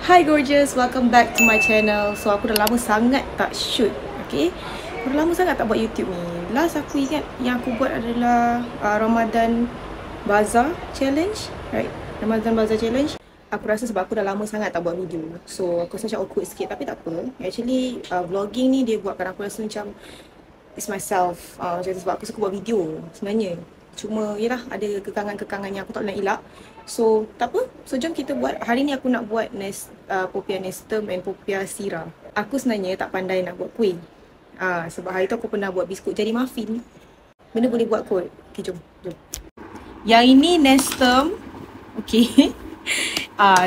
Hi gorgeous, welcome back to my channel. So aku dah lama sangat tak shoot, okay? Aku dah lama sangat tak buat YouTube ni. Last aku ingat yang aku buat adalah Ramadan Bazaar Challenge, right? Ramadan Bazaar Challenge. Aku rasa sebab aku dah lama sangat tak buat video, so aku rasa macam awkward sikit, tapi tak apa. Actually vlogging ni dia buatkan aku rasa macam it's myself, macam sebab aku suka buat video sebenarnya. Cuma yelah ada kekangan-kekangan yang aku tak nak elak. So tak apa, so jom kita buat. Hari ni aku nak buat popia nestem and popia sira. Aku sebenarnya tak pandai nak buat kuih, sebab hari tu aku pernah buat biskut jadi muffin. Benda boleh buat kot. Okay, jom. Yang ini nestem, okay.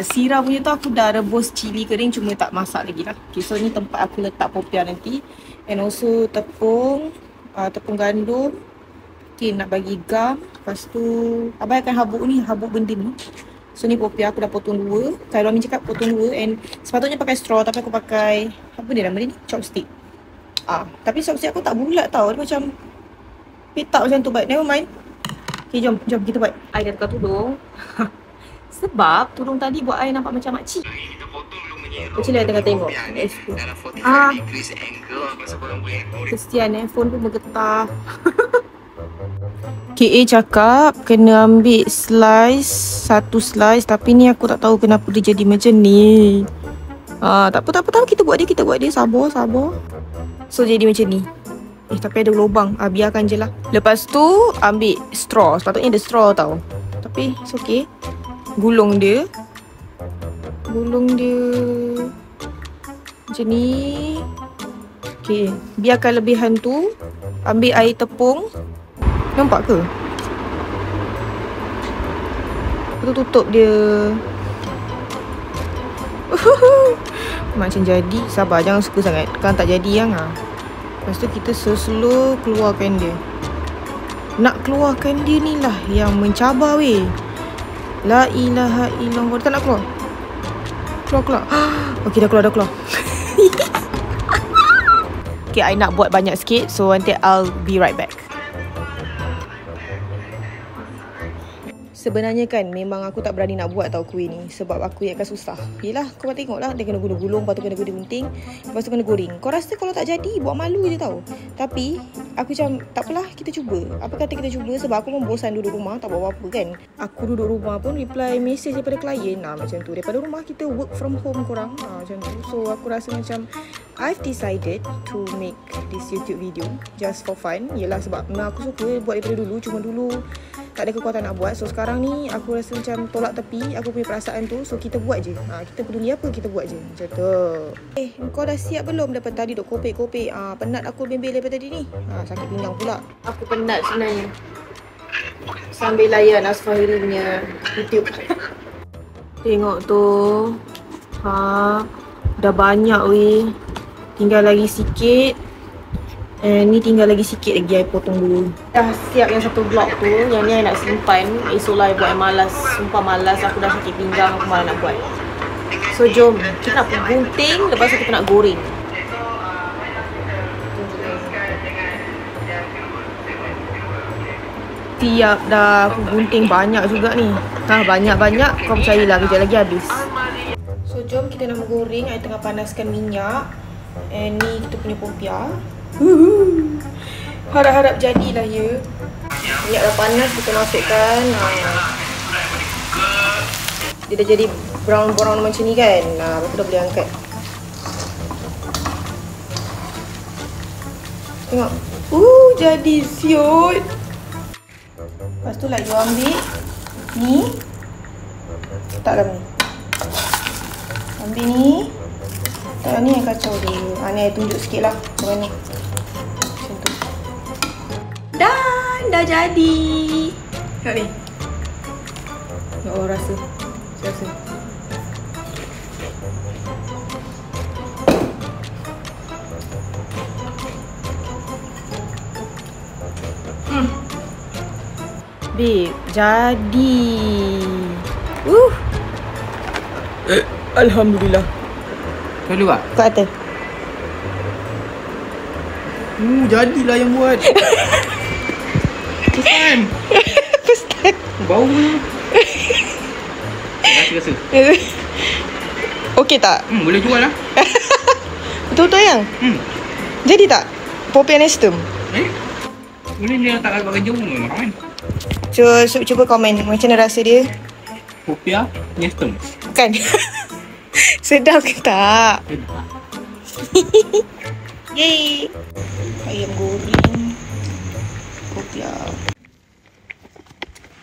Sira punya tu aku dah rebus cili kering, cuma tak masak lagi lah. Okay, so ni tempat aku letak popia nanti. And also tepung gandum. Okay, nak bagi gam. Lepas tu abang akan habuk benda ni. So ni popia aku dah potong dua. Kalau Amin cakap potong dua. And sepatutnya pakai straw, tapi aku pakai apa dia nama ni? Chopstick. Tapi chopstick aku tak bulat tau. Dia macam petak macam tu, but never mind. Okay, jom kita buat. I dah tukar tudung. Sebab tudung tadi buat I nampak macam makcik. Macam mana tengah tengok? Kesian phone pun bergetar. KA cakap kena ambil satu slice, tapi ni aku tak tahu kenapa dia jadi macam ni. Tak apa, kita buat dia, sabar. So jadi macam ni. Tapi ada lubang. Biarkan je lah. Lepas tu ambil straw. Sepatutnya ada straw tau, tapi it's okay. Gulung dia macam ni. Okay, biarkan lebihan tu. Ambil air tepung. Nampak ke? Lepas tu tutup dia. Macam jadi. Sabar, jangan suka sangat. Kan tak jadi yang Lepas tu kita slow keluarkan dia. Nak keluarkan dia ni lah yang mencabar weh. La ilaha illallah. Tak nak keluar. Keluar. Okay, dah keluar. Okay, I nak buat banyak sikit. So nanti I'll be right back. Sebenarnya kan memang aku tak berani nak buat tau kuih ni, sebab aku ingatkan susah. Yelah, kau tengok lah, dia kena gulung-gulung, lepas tu kena gunting, lepas tu kena goreng. Kau rasa kalau tak jadi, buat malu je tau. Tapi aku macam tak apalah, kita cuba. Apa kata kita cuba, sebab aku pun bosan duduk rumah, tak buat apa-apa kan. Aku duduk rumah pun reply message daripada klien macam tu. Daripada rumah kita work from home korang, macam tu. So aku rasa macam I've decided to make this YouTube video just for fun. Yelah, sebab memang aku suka buat daripada dulu, cuma dulu tak ada kekuatan nak buat. So sekarang ni aku rasa macam tolak tepi aku punya perasaan tu. So kita buat je. Kita peduli apa, kita buat je. Macam tu. Kau dah siap belum? Daripada tadi duk kopek-kopek. Penat aku bembel daripada tadi ni. Sakit pinggang pula. Aku penat sebenarnya sambil layan Asfahiri punya YouTube. Tengok tu. Dah banyak weh. Tinggal lagi sikit. Ni tinggal lagi sikit lagi, I potong dulu. Dah siap yang satu blok tu. Yang ni I nak simpan. Esoklah I buat, I malas. Sumpah malas, aku dah sakit pinggang, aku malas nak buat. So jom, kita nak gunting. Lepas tu kita nak goreng. Siap dah, aku gunting banyak juga ni. Banyak-banyak, kau percayalah kejap lagi habis. So jom kita nak goreng. I tengah panaskan minyak. And ni kita punya popia. Harap-harap jadilah ya. Minyak dah panas, kita masukkan. Dia dah jadi brown-brown macam ni kan. Lepas tu dah boleh angkat. Tengok. Jadi siut. Lepas tu you ambil ni. Letak dalam ni. Ambil ni. Letak ni yang kacau dia. Ni I tunjuk sikit lah macam ni. Dah jadi. Tengok ni. Ya Allah, rasa. Babe, jadi. Alhamdulillah. Kau dulu tak? Kat atas. Jadilah yang buat. Pesan. Bau ni. Rasa. Okey tak? Boleh jual lah. Betul-betul yang? Jadi tak? Popia Nestum. Boleh dia letak kat kerja pun memang kan. Cuba komen macam mana rasa dia. Popia Nestum. Kan? Sedap ke tak? Yeay. Ayam goreng. Popia.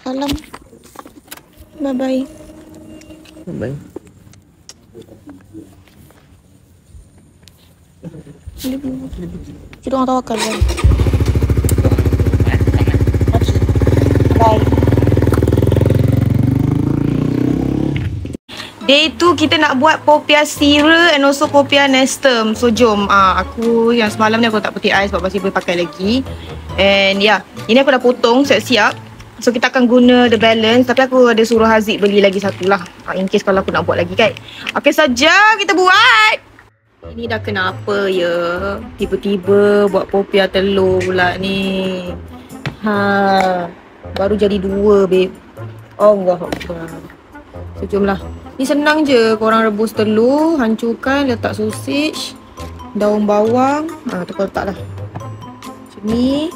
Salam. Bye-bye. Bye. Kita orang tawakal kan? Bye. Day 2 kita nak buat Popia Syrup and also Popia Nestum. So jom. Aku yang semalam ni aku tak putih ais sebab masih boleh pakai lagi. And yeah, ini aku dah potong siap-siap. So kita akan guna the balance. Tapi aku ada suruh Haziq beli lagi satu lah, in case kalau aku nak buat lagi kan. Okay saja kita buat. Ini dah kenapa ya? Tiba-tiba buat Popia telur pula ni. Baru jadi 2 babe. Allahuakbar. So jomlah. Ni senang je. Korang rebus telur, hancurkan, letak sausage, daun bawang. Tu kau letak lah. Macam ni.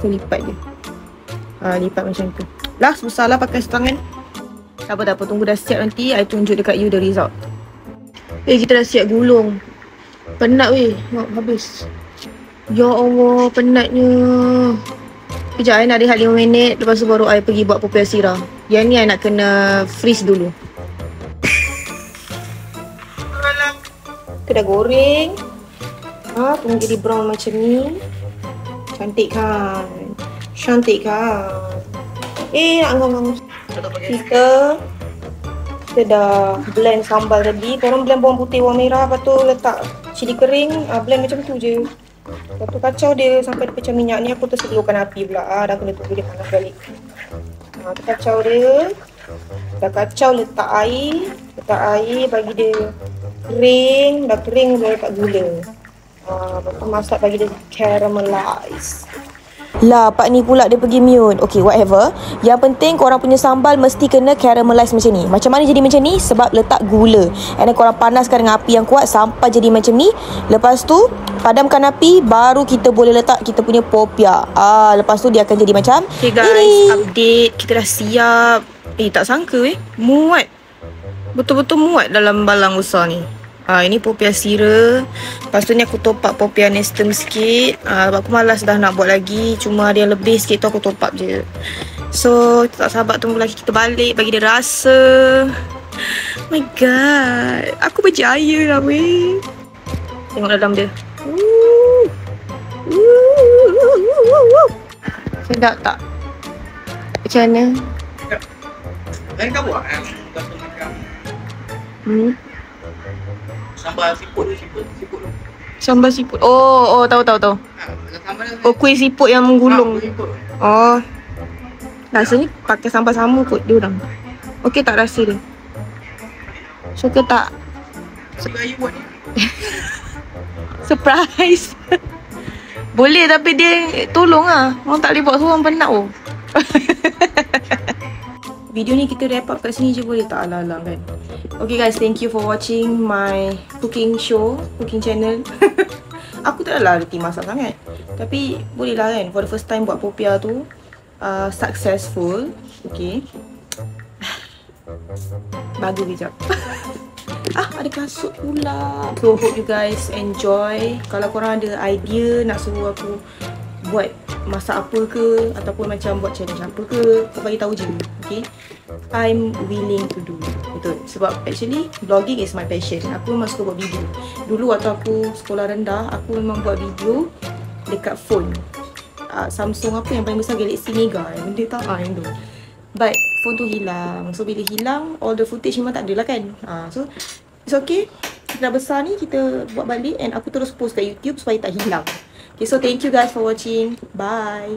So lipat je. Lipat macam tu. Lah susah lah pakai setangan. Tak apa, tunggu dah siap nanti I tunjuk dekat you the result. Kita dah siap gulung. Penat weh. Habis. Ya Allah, penatnya. Kejap, I nak rehat 5 minit. Lepas tu baru I pergi buat Popia Syrup. Yang ni I nak kena freeze dulu. Kita dah goreng. Tunggu jadi brown macam ni. Cantik kan? Cantik kan? Nak ngomong. Kita dah blend sambal tadi. Korang blend bawang putih, bawang merah. Lepas tu letak cili kering. Blend macam tu je. Lepas tu kacau dia sampai dia pecah minyak ni. Aku terselurkan api pula. Dah kena tunggu dia panas balik. Kita kacau dia. Dah kacau, letak air. Letak air, bagi dia kering. Dah kering, boleh letak gula. Lepas tu masak, bagi dia caramelize. Lah, Pak ni pula dia pergi mute. Okay, whatever. Yang penting korang punya sambal mesti kena caramelize macam ni. Macam mana jadi macam ni? Sebab letak gula. And then korang panaskan dengan api yang kuat sampai jadi macam ni. Lepas tu padamkan api, baru kita boleh letak kita punya popia. Lepas tu dia akan jadi macam okay guys, ini. Update, kita dah siap. Tak sangka muat. Betul-betul muat dalam balang besar ni. Ini Popia Syrup. Lepas tu ni aku top up Popia Nestum sikit. Aku malas dah nak buat lagi. Cuma ada yang lebih sikit tu aku top up je. So tak sabar tunggu lagi kita balik, bagi dia rasa. Oh my god, aku berjaya lah weh. Tengok dalam dia. Sedap tak? Macam mana? Lain kau buat sambal siput. Sambal siput. Oh, tahu. Kuih siput yang menggulung. Rasanya pakai sambal sama kot dia orang. Okey tak rasa dia? Suka tak? Surprise. Boleh tapi dia tolong lah. Orang tak boleh buat seorang penat oh. Video ni kita wrap up kat sini je, boleh tak? Alang-alang kan. Okay guys, thank you for watching my cooking show, cooking channel. Aku tak adalah reti masak sangat, tapi boleh lah kan, for the first time buat popia tu successful. Okay. Bagus kejap. Ada kasut pula. So hope you guys enjoy. Kalau korang ada idea nak suruh aku buat masak apa ke, ataupun macam buat challenge apa ke, kau bagi tahu je. Okay, I'm willing to do. Betul, sebab actually vlogging is my passion. Aku memang suka buat video. Dulu waktu aku sekolah rendah, aku memang buat video dekat phone Samsung apa yang paling besar, Galaxy Mega yang benda tak yang tu. But phone tu hilang. So bila hilang, all the footage memang tak ada lah kan. So it's okay, kita dah besar ni, kita buat balik. And aku terus post kat YouTube supaya tak hilang. Okay, so thank you guys for watching. Bye.